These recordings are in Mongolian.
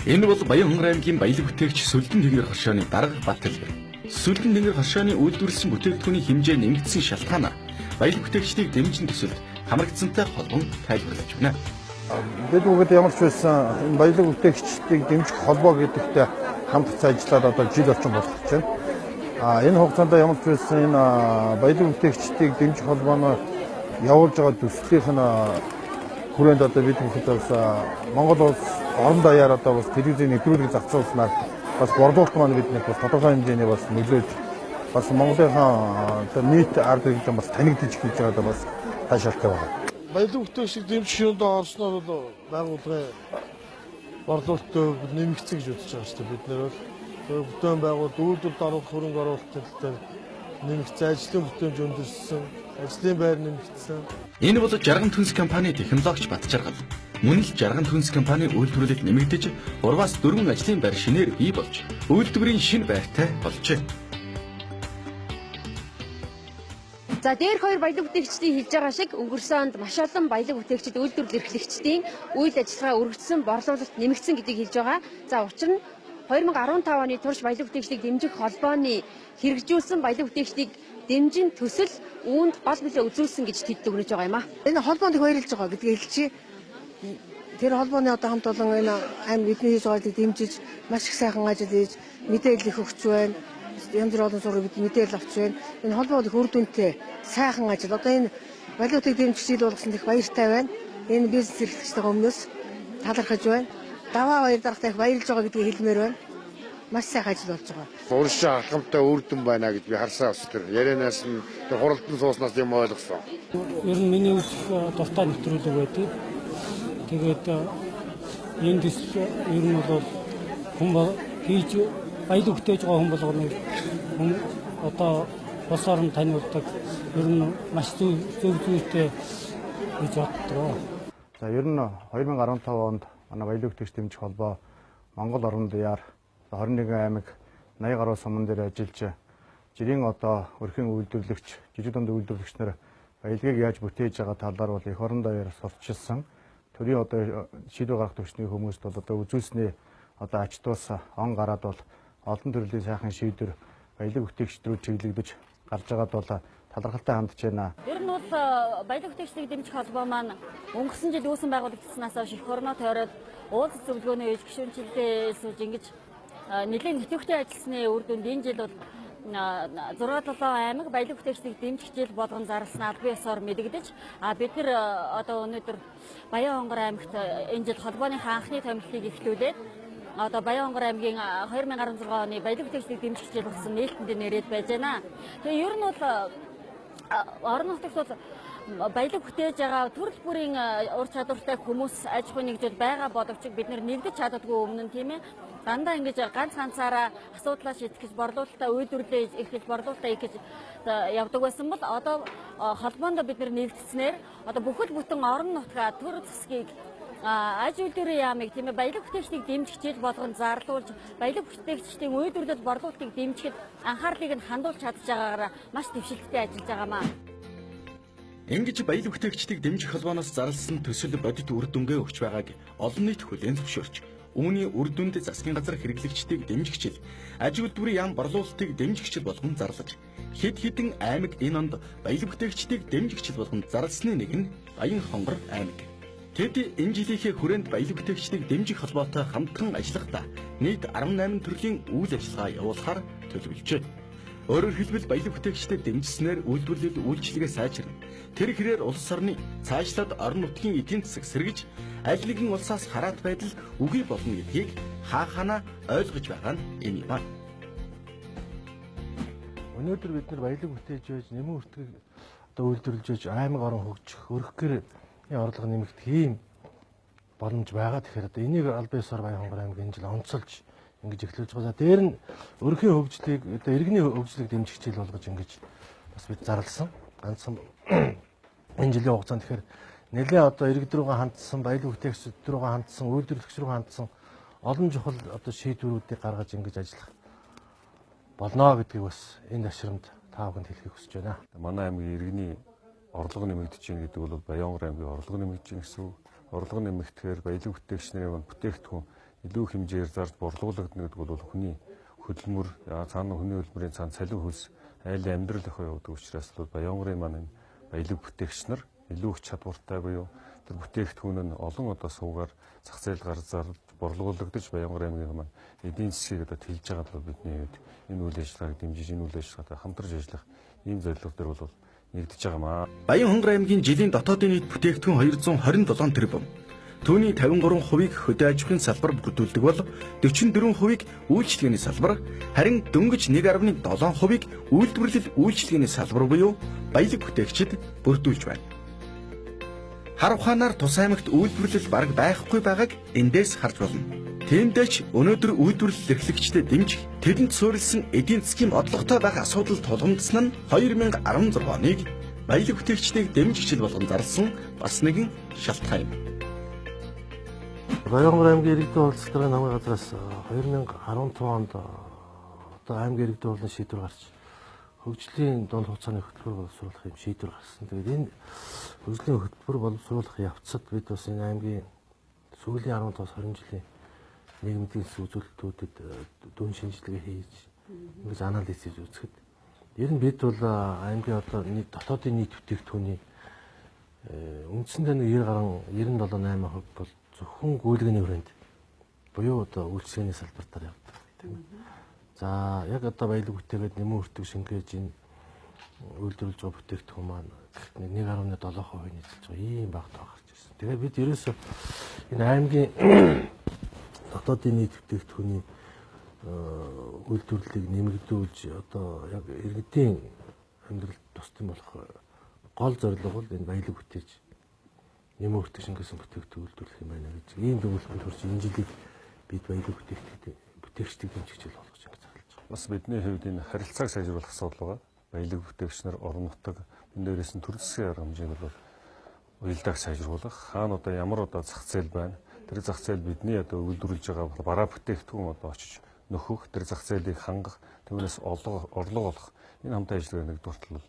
Энэ бол Баянхонгор аймгийн баялаг бүтээгч Сүлдэн тэнгэр хоршооны дарга Батэлбэр. Сүлдэн тэнгэр хоршооны үйлдвэрлэсэн бүтээгдэхүүний хэмжээ нэмэгдсэн шалтгаанаар баялаг бүтээгчдийг дэмжин төсөлд хамрагдсантай холбон тайлбарлаж байна. Бид бүгд ямар ч байсан энэ баялаг бүтээгчдийг дэмжих холбоо гэдэгтээ хамтарч ажиллаад одоо жил орчим болох гэж байна. Энэ хугацаанд ямар ч байсан энэ баялаг бүтээгчдийг дэмжих холбооно явуулж байгаа төслийнх нь хүрээнд одоо бид бүхэд бас Монгол улс орон даяар одоо бас телевизийн нэвтрүүлэг зарцуулснаар бас борлуулалт маань биднээс бас тодорхой хэмжээний бас нөлөөж бас Монголынхаа нийт ард иргэдэд бас танигдж эхэлж байгаа бас таашаалтай байна. Баялаг бүтээгчдийг дэмжих юунд орсноор бол байгууллагын борлуулалтыг нэмэгдсэн гэж үзэж байгаа шүү дээ. Бид нэр бол бүтээн байгуулалт үйлдвэрт оруулах хөрөнгө оруулалттай нэмэгдсэн, ажлын бүтээмж өндөрсөн, ажлын байр нэмэгдсэн. Энэ бол Жарган түнс компани технологич Батчаргал. Мөн л Жарган түнс компани үйлдвэрлэлд нэмэгдэж 3-аас 4 ажлын байр шинээр бий болж үйлдвэрийн шинэ байртай болжээ. За дээр хоёр баялаг бүтээгчдийн хийж байгаа шиг өнгөрсөн онд маш олон баялаг бүтээгчид үйлдвэрлэл эрхлэгчдийн үйл ажиллагаа өргөжсөн борлуулалт нэмэгдсэн гэдгийг хэлж байгаа. За учир нь 2015 оны турш баялаг бүтээгчдийг дэмжих холбооны хэрэгжүүлсэн баялаг бүтээгчдийг дэмжин төсөл үүнд гол нөлөө үзүүлсэн гэж тэд дүгнэж байгаа юм а. Энэ холбоонд баярлж байгаа гэдгийг хэлчихье. Тэр холбооны одоо хамт олон энэ аймаг эдний хийж байгааг дэмжиж маш их сайхан ажил хийж мэдээлэл их өгч байна. Янз бүрийн олон сургууль бид мэдээлэл авч байна. Энэ холбоо их үр дүнтэй сайхан ажил. Одоо энэ баялаг бүтээгчдийг дэмжих жил болгосон их баяртай байна. Энэ бизнес эрхлэгчдийн өмнөөс талархаж байна. Даваа баяр даргатай их баярлж байгаа гэдгийг хэлмээр байна. Маш сайхан ажил болж байгаа. Уршаа алхамтай үр дүн байна гэж би харсаа ус тэр ярианаас нь тэр хуралдан сууснаас юм ойлгосон. Ер нь миний үзэх дуртай нэвтрүүлэг байдаг. Тэгээд энэ дэс ер нь бол хүн хийж баялаг бүтээж байгаа хүн болгоно одоо босоор нь таниулдаг. Ер нь маш зөв зүйтэй гэж боддог. За ер нь 2015 онд манай баялаг бүтээгч дэмжих холбоо Монгол орон даяар 21 аймаг 80 гаруй суман дээр ажиллаж жирийн одоо өрхийн үйлдвэрлэгч, жижиг дунд үйлдвэрлэгч нар баялагийг яаж бүтээж байгаа талаар бол их орон даяар сурталчилсан. Төрийн одоо шийдвэр гаргах төвчний хүмүүст бол одоо үзүүлсний одоо ач тус он гараад бол олон төрлийн сайхан шийдвэр баялаг бүтээгчд рүү чиглэгдэж гарч байгаад бол талархалтай хандж байна. Ер нь бол баялаг бүтээгчдийг дэмжих холбоо маань өнгөрсөн жил үүсэн байгуулагдсанаас хойш их орноо тойроод уулз зөвлөгөөний ээж гишүүнчлэлтэй сууж ингэж нэлийн нэтгүүхтэй ажилласны үр дүнд энэ жил бол 6-7 аймаг баялаг бүтээгчдийг дэмжих жил болгон зарласан албан ёсоор мэдэгдэж бид нар одоо өнөөдөр Баянхонгор аймагт энэ жил холбооныхаа анхны томилтыг эхлүүлээд одоо Баянхонгор аймгийн 2016 оны баялаг бүтээгчдийг дэмжих жил болсон нээлттэнд нэрээд байж байна. Тэгээ ер нь бол орон нутагт бол баялаг бүтээж байгаа төрөл бүрийн ур чадвартай хүмүүс аж ахуй нэгжил байгаа боловч бид нар нэгдэж чаддаггүй өмнө нь тийм ээ дандаа ингэж ганцаараа асуудлаа шийдэх гэж борлуулалтаа үйлдвэрлэж эхэлж борлуулалтаа их гэж явдаг байсан бол одоо холбоонд бид нар нэгдсэнээр одоо бүхэл бүтэн орон нутгаа төр засгийг аж үйлдвэрийн яамыг тийм ээ баялаг бүтээгчдийг дэмжих жил болгон зарлуулж баялаг бүтээгчдийн үйлдвэрлэл борлуулалтыг дэмжихэд анхаарлыг нь хандуулж чадж байгаагаараа маш дэвшилттэй ажиллаж байгаамаа. Ингэж баялаг бүтээгчдийг дэмжих холбооноос зарласан төсөл бодит үр дүнгээ өгч байгааг олон нийт хүлээн зөвшөөрч үүний үр дүнд засгийн газар хэрэглэгчдийг дэмжих жил, аж үйлдвэрийн яам борлуулалтыг дэмжих жил болгон зарлаж хэд хэдэн аймаг энэ онд баялаг бүтээгчдийг дэмжих жил болгон зарласны нэг нь Баянхонгор аймаг. Тэд энэ жилийнхээ хүрээнд баялаг бүтээгчдийг дэмжих холбоотой хамтран ажиллахдаа нийт 18 төрлийн үйл ажиллагаа явуулахаар төлөвлөжээ. Өөрөөр хэлбэл баялаг бүтээгчдэд дэмжснээр үйлдвэрлэл үйлчлэгээ сайжирна. Тэр хэрээр улс орны цаашлаад орон нутгийн эдийн засаг сэргэж аль нэгэн улсаас хараат байдал үгүй болно гэдгийг хаана ойлгож байгаа нь энэ юм. Өнөөдөр бид нар баялаг бүтээж байж нэмэн үртгийг одоо үйлдвэрлэж байж аймаг орон хөгжих, өргөхөр орлого нэмэгдэх ийм боломж байгаа. Тэгэхээр одоо энийг албан ёсоор Баянхонгор аймаг энэ жил онцолж ингэж эхлүүлж байгаа. Дээр нь өрхийн хөгжлийг одоо иргэний хөгжлийг дэмжих жил болгож ингэж бас бид зарласан. Ганцхан энэ жилийн хугацаанд тэгэхээр нэлээд одоо иргэд рүүгээ хандсан, баялаг бүтээгчид рүүгээ хандсан, үйлдвэрлэгч рүү хандсан олон чухал одоо шийдвэрүүдийг гаргаж ингэж ажиллах болно гэдгийг бас энэ ташрамд та бүхэнд хэлхийг хүсэж байна. Манай аймгийн иргэний орлого нэмэгдэж байна гэдэг бол Баянхонгор аймгийн орлого нэмэгдэж байна гэсэн үг. Орлого нэмэгдэхээр баялаг бүтээгч нарын бүтээгдэхүүн илүү хэмжээр зарж борлуулагдана гэдэг бол хүний хөдөлмөр цаана хүний хөдөлмөрийн цаана цалин хөлс айлын амьдрал ахуй явдаг учраас бол Баянгорын маань баялаг бүтээгч нар илүү их чадвартай буюу тэр бүтээгдэхүүн нь олон одоо суугаар зах зээл гарч зарж борлуулагдаж Баянгор аймгийн маань эдийн засгийг одоо тэлж байгаа бол бидний хэд энэ үйл ажиллагааг дэмжиж энэ үйл ажиллагаатай хамтарч ажиллах ийм зорилго төр бол нэгдэж байгаа маа. Баянхонгор аймгийн жилийн дотоодын нийт бүтээгдэхүүн 227 тэрбум. Түүний 53%-ийг хөдөө аж ахуйн салбар бүрдүүлдэг бол 44%-ийг үйлчлэгээний салбар, харин дөнгөж 1.7%-ийг үйлдвэрлэл үйлчлэгээний салбар буюу баялаг бүтээгчид бүрдүүлж байна. Хар ухаанаар тус аймагт үйлдвэрлэл бараг байхгүй байгааг эндээс харж болно. Тиймдээч өнөөдөр үйлдвэрлэл эрхлэгчдэд дэмжих, тэдэнд суурилсан эдийн засгийн бодлоготой байх асуудал тулгамдсан нь 2016 оныг баялаг бүтээгчдийг дэмжих жил болгон зарласан бас нэгэн шалтгаан юм. Баянгор аймгийн иргэдийн уулзалтын намын газраас 2015 онд одоо аймгийн иргэдийн уулзалтын шийдвэр гарч хөгжлийн дунд хугацааны хөтөлбөр боловсруулах юм шийдвэр гарсан. Тэгээд энэ хөгжлийн хөтөлбөр боловсруулах явцад бид бас энэ аймгийн сүүлийн 15-20 жилийн нийгмийн үзүүлэлтүүдэд дүн шинжилгээ хийж ингэж анализ хийж үзэхэд ер нь бид бол аймгийн одоо дотоодын нийт бүтээгдэхүүний үндсэндээ нэг 97-8% бол зөвхөн гүйлгээний хүрээнд буюу одоо үйлчлэгээний салбартаар явдаг тийм ээ. За яг одоо баялаг бүтээгээд нэмэн өртөг шингээж энэ үйлдвэрлэж байгаа бүтээгдэхүүн маань 1.7% нийцэлж байгаа ийм багт гарч ирсэн. Тэгээд бид ерөөсөө энэ аймгийн дотоодын нийт бүтээгдэхүүний үйлдвэрлэлийг нэмэгдүүлж одоо яг иргэдийн амьдралд тусдсан болох гол зорилго бол энэ баялаг бүтээж нэмэн өртөг шингээсэн бүтээгдэхүүн үйлдвэрлэх юм байна гэж ийм зөвлөгөөнд хүрч энэ жилийг бид баялаг бүтээгчдийг дэмжих жил болгож ингэж зарлаж байгаа. Бас бидний хувьд энэ харилцааг сайжруулах асуудал байгаа. Баялаг бүтээгч нар орон нутаг энэ дээрээс нь төр засгийн арга хэмжээг бол уялдааг сайжруулах, хаана одоо ямар одоо зах зээл байна. Тэр зах зээл бидний одоо үйлдвэрлэж байгаа бараа бүтээгдэхүүн одоо очиж нөхөх, тэр зах зээлийг хангах, түүнээс орлого олох энэ хамтаа ажиллагаа нэгдүгээр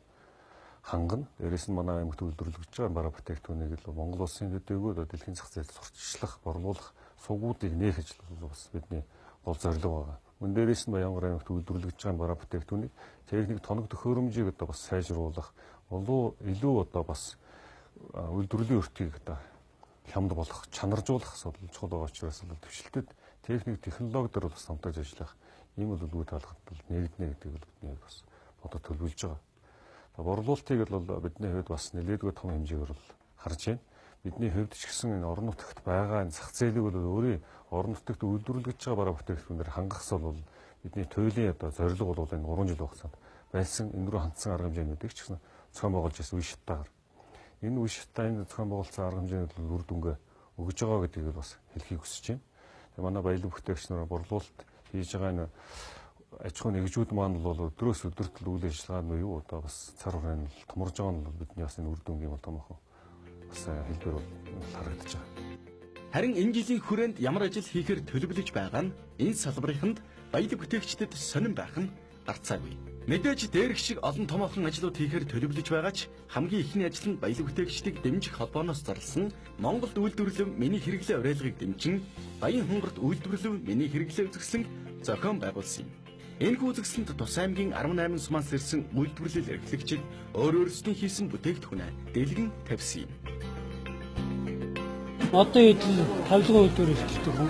хангана. Дээрээс нь манай аймагт үйлдвэрлэж байгаа бараа бүтээгдэхүүнийг л Монгол улсын төдийгүй дэлхийн зах зээлд сурталчлах, борлуулах сувгуудыг нээх ажил бас бидний гол зорилго байгаа. Мөн дээрээс нь Баянгор аймагт үйлдвэрлэж байгаа бараа бүтээгдэхүүнийг техник тоног төхөөрөмжийг одоо бас сайжруулах, илүү одоо бас үйлдвэрлэлийн өртгийг одоо хямд болох, чанаржуулах асуудал чухал байгаа учраас төвшөлтөд техник технологи дээр бас хамтарч ажиллах ийм үйл талхад нэгднэ гэдэг нь бидний бас бодож төлөвлөж байгаа. Борлуулалтыг бол бидний хувьд бас нэлээдгүй том хэмжээгээр бол харж байна. Бидний хувьд ч гэсэн энэ орон нутагт байгаа энэ зах зээлийг бол өөрийн орон нутагт үйлдвэрлэж байгаа бараа бүтээгдэхүүнээр хангахс бол бидний туйлын одоо зорилго бол энэ 3 жил хугацаанд байсан энэ рүү хандсан арга хэмжээнүүдийг ч гэсэн зохион байгуулж ирсэн үе шатаагаар энэ үе шатаа энэ зохион байгуулсан арга хэмжээнүүд үр дүнгээ өгж байгаа гэдгийг бас хэлхийг хүсэж байна. Тэгээ манай баялаг бүтээгч нар борлуулалт хийж байгаа энэ аж ахуй нэгжүүд маань бол өдрөөс өдөрт үйл ажиллагаа нь юу одоо бас цар хүрээнд томорж байгаа нь бидний бас энэ үр дүнгийн бол томоохон бас хэлбэр харагдаж байгаа. Харин энэ жилийн хүрээнд ямар ажил хийхээр төлөвлөж байгаа нь энэ салбарыханд баялаг бүтээгчдэд сонирн байх нь гарцаагүй. Мэдээж дээрх шиг олон томоохон ажлууд хийхээр төлөвлөж байгаа ч хамгийн ихний ажил нь баялаг бүтээгчдийг дэмжих холбооноос зарласан Монголд үйлдвэрлэв миний хэрэглээ уриалгыг дэмжин Баянхонгорт үйлдвэрлэв миний хэрэглээ үзэсгэлэн зохион байгуулсан юм. Энэхүү үзэсгэлэнт тус аймгийн 18 сумаас ирсэн үйлдвэрлэл эрхлэгчид өөрсдийн хийсэн бүтээгдэхүүнээ дэлгэн тавьсан юм. Одоо идэл тавилгын үйлдвэр эрхлэгчид хүн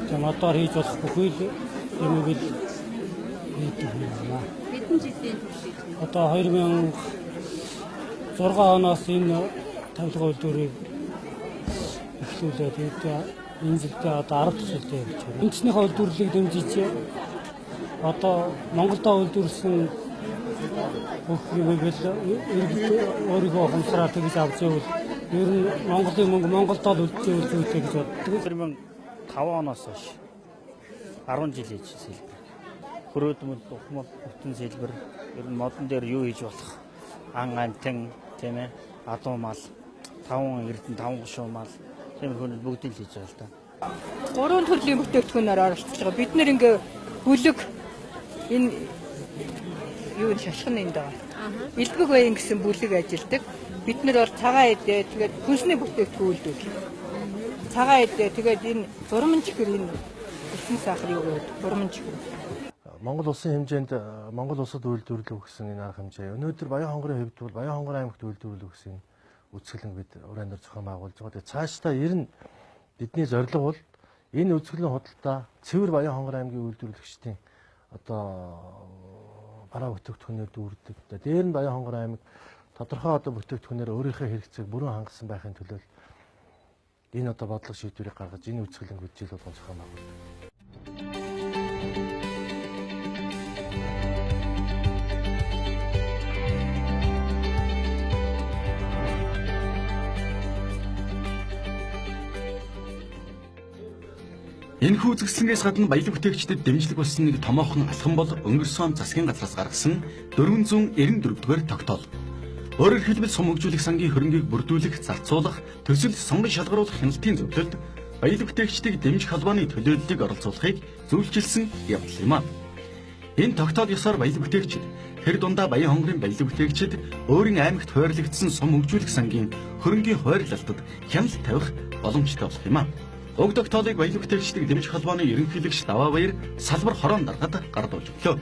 тийм одоо хийж болох бүхий л юмыг л хийдэг юм байна. Хэдэн жилийн турш Одоо 2006 оноос энэ тавилгын үйлдвэрийг эхлүүлээд энэ жилдээ одоо 10 жилдээ явж байна. Эндснийхээ үйлдвэрлэлийг дэмжиж одоо Монголдо үйлдвэрлэсэн бүх юмыг л өөрийгөө ухамсараа тэгж авч явал ер нь Монголын мөнгө Монголдо л үйлдвэрлэдэг гэж боддог. 2005 оноос хойш 10 жил хийж сэлбэр. Хөрөөдмөл ухмал бүтэн сэлбэр ер нь модон дээр юу хийж болох ан антин тийм ээ адуу мал 5 эрдэн 5 гушуу мал тийм хүн бүгдийг хийж байгаа л да. 3 төрлийн бүтээгдэхүүнээр оролцож байгаа. Бид нэр ингээ бүлэг энэ юу шашхын энд байгаа. Илбэг баян гэсэн бүлэг ажилладаг. Бид нэр бол цагаан эдээ тэгээд хүнсний бүтээгдэхүүн үйлдвэрлэдэг. цагаан эдээ тэгээд энэ зурман чихэр энэ элсэн сахар юу гэдэг зурман чихэр. Монгол улсын хэмжээнд Монгол улсад үйлдвэрлэх гэсэн энэ арга хэмжээ. Өнөөдөр Баянхонгорын хувьд бол Баянхонгор аймагт үйлдвэрлэх гэсэн үзэсгэлэн бид уран дөр зохион байгуулж байгаа. Тэгээд цаашдаа ер нь бидний зорилго бол энэ үзэсгэлэн худалдаа цэвэр Баянхонгор аймгийн үйлдвэрлэгчдийн бараа бүтээгдэхүүнээр дүүрдэг. Дээр нь Баянхонгор аймаг тодорхой бүтээгдэхүүнээр өөрийнхөө хэрэгцээг бүрэн хангасан байхын тулд энэ бодлого шийдвэрийг гаргаж энэ үзэсгэлэн жил болгон зохион байгуулдаг. Энэхүү үзэсгэлэнгээс гадна баялаг бүтээгчдэд дэмжлэг болсон нэг томоохон алхам бол өнгөрсөн он засгийн газраас гаргасан 494-р тогтоол. Өөрөөр хэлбэл сум хөгжүүлэх сангийн хөрөнгийг бүрдүүлэх, зарцуулах, төсөл сонгон шалгаруулах хяналтын зөвлөлд баялаг бүтээгчдийг дэмжих холбооны төлөөллийг оролцуулахыг зөвлөжилсөн явдал юм а. Энэ тогтоол ёсоор баялаг бүтээгчид тэр дундаа Баянхонгорын баялаг бүтээгчид өөрийн аймагт хойрлогдсон сум хөгжүүлэх сангийн хөрөнгийн хойрлолтод хяналт тавих боломжтой болох юм а. Уг тогтоолыг баялаг бүтээгчдийг дэмжих холбооны ерөнхийлөгч Даваа Баяр салбар хорон даргад гардуулж өглөө.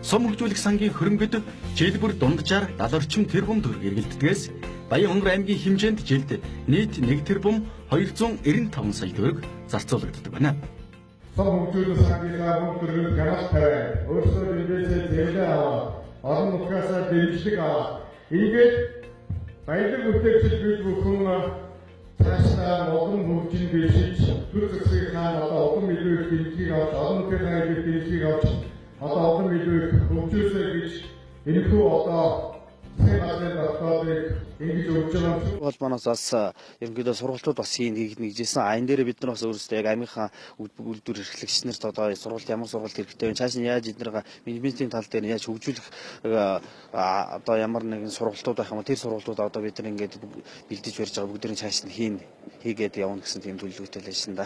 Сум хөгжүүлэх сангийн хөрөнгөд жил бүр дунджаар 70 орчим тэрбум төгрөг эргэлддгээс Баянхонгор аймгийн хэмжээнд жилд нийт 1 тэрбум 295 сая төгрөг зарцуулагддаг байна. Сум хөгжүүлэх сангийнхаа мөнгө төгрөгийг гаргаж тавиад өөрсдөө дэмжээ зэвлээ аваад олон нутгаас дэмжлэг аваад ингээд баялаг бүтээгчид бид бүхэн цаашдаа олон хөгжин бишиж төр зэсгийг одоо олон илүү дэмжлэг авч олон нутгийн дэмжлэг авч одоо олон илүү хөгжүүлсэй гэж энэхүү одоо Холбооноос бас ерөнхийдөө сургалтууд бас нэгжсэн. Айн дээр бид нар бас өөрсдөө яг аймынхаа үйлдвэр эрхлэгч нарт одоо сургалт ямар сургалт хэрэгтэй вэ? Цааш нь яаж эднэрийг менежментийн тал дээр яаж хөгжүүлэх одоо ямар нэгэн сургалтууд байх юм. Тэр сургалтууд одоо бид нар ингээд бэлдэж барьж байгаа бүгдийн цааш нь хийгээд явна гэсэн тийм төлөвлөгөөтэй л шин да.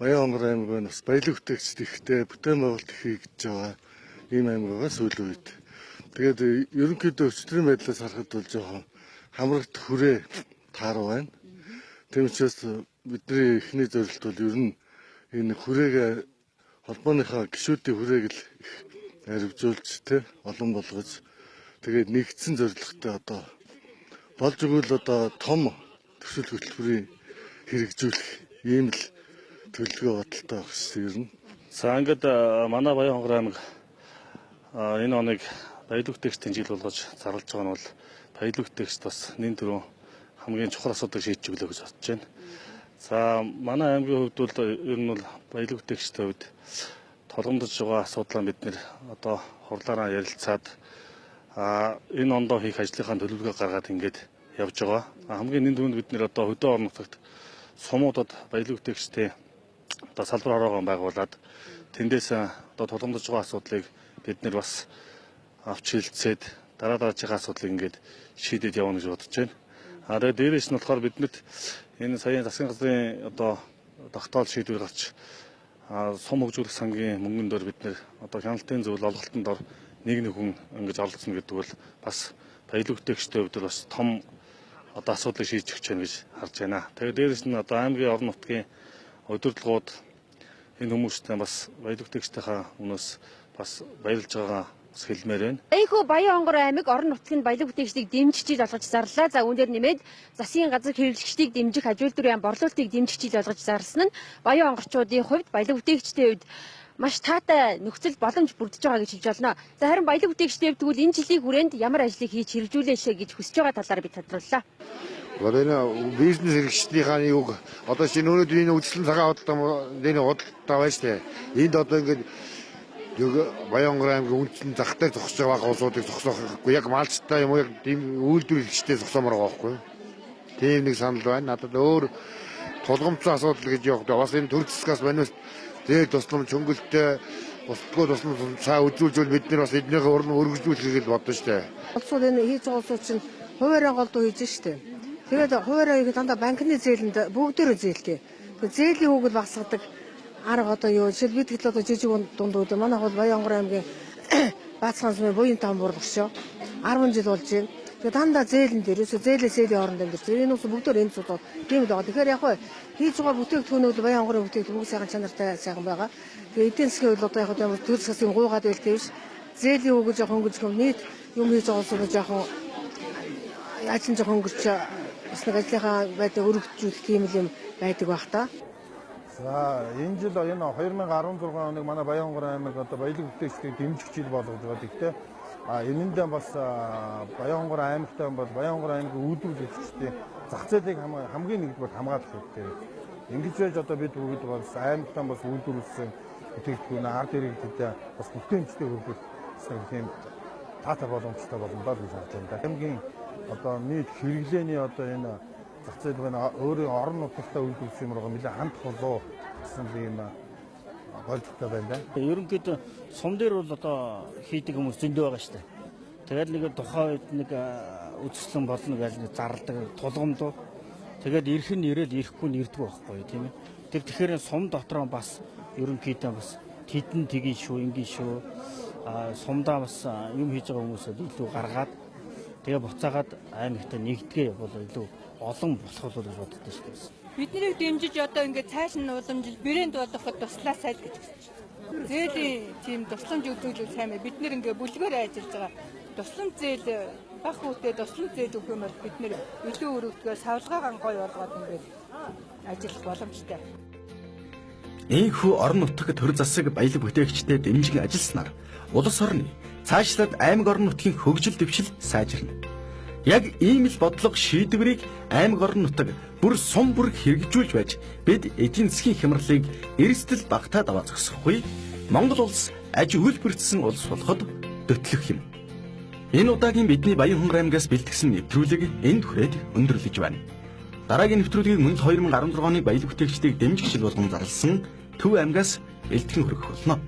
Баянхонгор аймаг бас баялаг бүтээгчд ихтэй бүтээн байгуулалт хийх гэж байгаа ийм аймагаас сүүлийн үед. Тэгээд ерөнхийдөө өчтөрийн байдлаас харахад бол жоохон хамрагт хүрээ тааруу байна. Тийм учраас бидний эхний зорилт бол ер нь энэ хүрээгээ холбооныхаа гишүүдийн хүрээг л арвижуулж олон болгож тэгээд нэгдсэн зорилготой одоо болж өгвөл одоо том төсөл хөтөлбөрийн хэрэгжүүлэх ийм л төлөвлөгөө бодолтой байх шүү ер нь. За ингээд манай Баянхонгор аймаг энэ оныг баялаг бүтээгчдийн жил болгож зарлж байгаа нь бол баялаг бүтээгчд бас нэн төрөө хамгийн чухал асуудлыг шийдэж өглөө гэж бодож байна. За манай аймгийн хувьд бол ер нь бол баялаг бүтээгчдийн хувьд толгомдож байгаа асуудлаа бид нэр одоо хурлаараа ярилцаад энэ ондоо хийх ажлынхаа төлөвлөгөө гаргаад ингээд явж байгаа. Хамгийн нэн түрүүнд бид нэр одоо хөдөө орон нутагт сумуудад баялаг бүтээгчдийн одоо салбар хорогоо байгуулад тэндээс одоо толгомдож байгаа асуудлыг бид нэр бас авч хэлцээд дараагийн асуудлыг ингээд шийдээд явна гэж бодож байна. Тэгээд дээрээс нь болохоор биднэрт энэ саяын засгийн газрын одоо тогтоол шийдвэр гарч сум хөгжүүлэх сангийн мөнгөн дээр бид нэр одоо хяналтын зөвлөл олголтонд ор нэг хүн ингэж оролцсон гэдэг бол бас баялаг бүтээгчдийн хувьд бас том одоо асуудлыг шийдэж өгч байна гэж харж байна. Тэгээд дээрээс нь одоо аймгийн орон нутгийн удирдлагууд энэ хүмүүстэй бас баялаг бүтээгчдийнхаа өмнөөс бас баярлж байгаа хэлмээр байна. Энэхүү Баянхонгор аймаг орон нутгийн баялаг бүтээгчдийг дэмжих жил болгож зарлаа. За үүн дээр нэмээд засгийн газар хэрэглэгчдийг дэмжих, аж үйлдвэрийн борлуулалтыг дэмжих жил болгож зарласан нь Баянхонгорчуудын хувьд баялаг бүтээгчдийн хувьд маш таатай нөхцөл боломж бүрдэж байгаа гэж хэлж байна. За харин баялаг бүтээгчдийн хувьд тэгвэл энэ жилийн хүрээнд ямар ажлыг хийж хэрэгжүүлээшээ гэж хүсэж байгаа талаар би тодрууллаа. Энэ бизнес хэрэгжлийнхаа юуг одоо шинэ өнөөдөр энэ үйлчлэн цагаан худалдаа байна шүү дээ. Энд одоо ингээд Баянхонгор аймгийн үндэстэн зах дээр зогсож байгаа улсуудыг зогсоохгүй яг малчтай юм уу яг үйлдвэр хэрэгчтэй зогсоомор байгаа байхгүй. Тийм нэг санал байна. Надад өөр тулгамдсан асуудал гэж явах. Бас энэ төр засгаас манайс зээл тусламж хөнгөлөлтөй бусдгүй тусламж цаа үзүүлжүүл бид нар бас эднийхээ уран өргөжлүүлэхийг л бодсон шүү дээ. Улсууд энэ хийж байгаа улсууд чинь хуваараа голдуу хийж шүү дээ. Тэгээд хуваараа их дандаа банкны зээлэнд бүгдээрээ зээлтэй. Тэгээд зээлийн хүүгэл багсгадаг арга одоо юу жишээл бид хэд одоо жижиг дундууд манай бол Баянхонгор аймгийн Баацхан сумын буян таан бурлагч 10 жил болж байна. Тэгээ дандаа зээлэн дээр ерөөсөө зээлээ хоорондоо амьдарч энэ ус бүгдээр энэ цуцууд тийм л байгаа. Тэгэхээр яг хөө хийж байгаа бүтээгдэхүүнүүд Баянгорын бүтээгдэхүүн бүх сайхан чанартай сайхан байгаа. Тэгээ эдийн засгийн хувьд одоо яг хөө төр засгийн гуугаад байл тэгвш зээлийн үгэж яг хөнгөж хүм нийт юм хийж байгаа ус жоохон ажил жоохон өнгөрч бас нэг ажлынхаа байдлаа өргөжүүлэх тийм л юм байдаг байх та. За энэ жил энэ 2016 оныг манай Баянгор аймаг одоо баялаг бүтээгчдийг дэмжих жил болгож байгаа. Гэхдээ энэндээ бас Баянгор аймагтай бол Баянгор аймгийн үйлдвэрлэгчдийн зах зээлийг хамгийн нэгдүгээр хамгаалах хэрэгтэй. Ингэж байж одоо бид бүгд бас аймагтаа бас үйлдвэрлэсэн бүтээгдэхүүн ард иргэдэд бас бүтээмжтэй хөрвөх тийм таатай боломжтой болно даа гэж харж байна. Аймгийн одоо нийт хэрэглээний одоо энэ зах зээл байна өөрийн орон нутагтаа үйлдвэрлэх юмроо нэлээд хандх болоо гэсэн юм ойлголттой байна. Ерөнхийдөө сум дээр бол одоо хийдэг хүмүүс зөндөө байгаа шүү дээ. Тэгээд нэг тухайн үед нэг үзэсгэлэн болно гэж нэг зарладаг тулгамдуу. Тэгээд ирэх нь ирээд ирэхгүй нь ирдэг байхгүй тийм ээ. Тэгэхээр сум дотроо бас ерөнхийдөө бас тэдэн тгий шүү, ингийн шүү. Сумдаа бас юм хийж байгаа хүмүүсээ илүү гаргаад тэгээ буцаагаад аймагтаа нэгдгээ бол илүү олон болох бол гэж боддог шүү дээ. Биднийг дэмжиж одоо ингээд цааш нь уламжил брэнд болгоход туслаасай гэж. Зээлийн тийм тусламж өгдөг сайн мэ бид нэр ингээд бүлгээр ажиллаж байгаа. Тусламж зээл бах үүтэй тусламж зээл өгөх юмар бид нэр илүү өрөвдгөө савлгаагаан гой болгоод ингээд ажиллах боломжтой. Ийхүү орон нутаг төр засаг баялаг бүтээгчдэд дэмжин ажилласнаар улс орны цаашлаад аймаг орон нутгийн хөгжил дэвшил сайжирна. Яг ийм л бодлого шийдвэрийг аймаг орон нутаг бүр сум бүр хэрэгжүүлж байж бид эдийн засгийн хямралыг эрсдэл багтаад аваа зогсохгүй Монгол улс аж үйлбэртсэн улс болоход дөтлөх юм. Энэ удаагийн бидний Баянхонгор аймгаас бэлтгэсэн нэвтрүүлэг энд хүрээд өндөрлөж байна. Дараагийн нэвтрүүлгийг мөн 2016 оны баялаг бүтээгчдийг дэмжих жил болгон зарласан Төв аймгаас бэлтгэн хүргэх болно.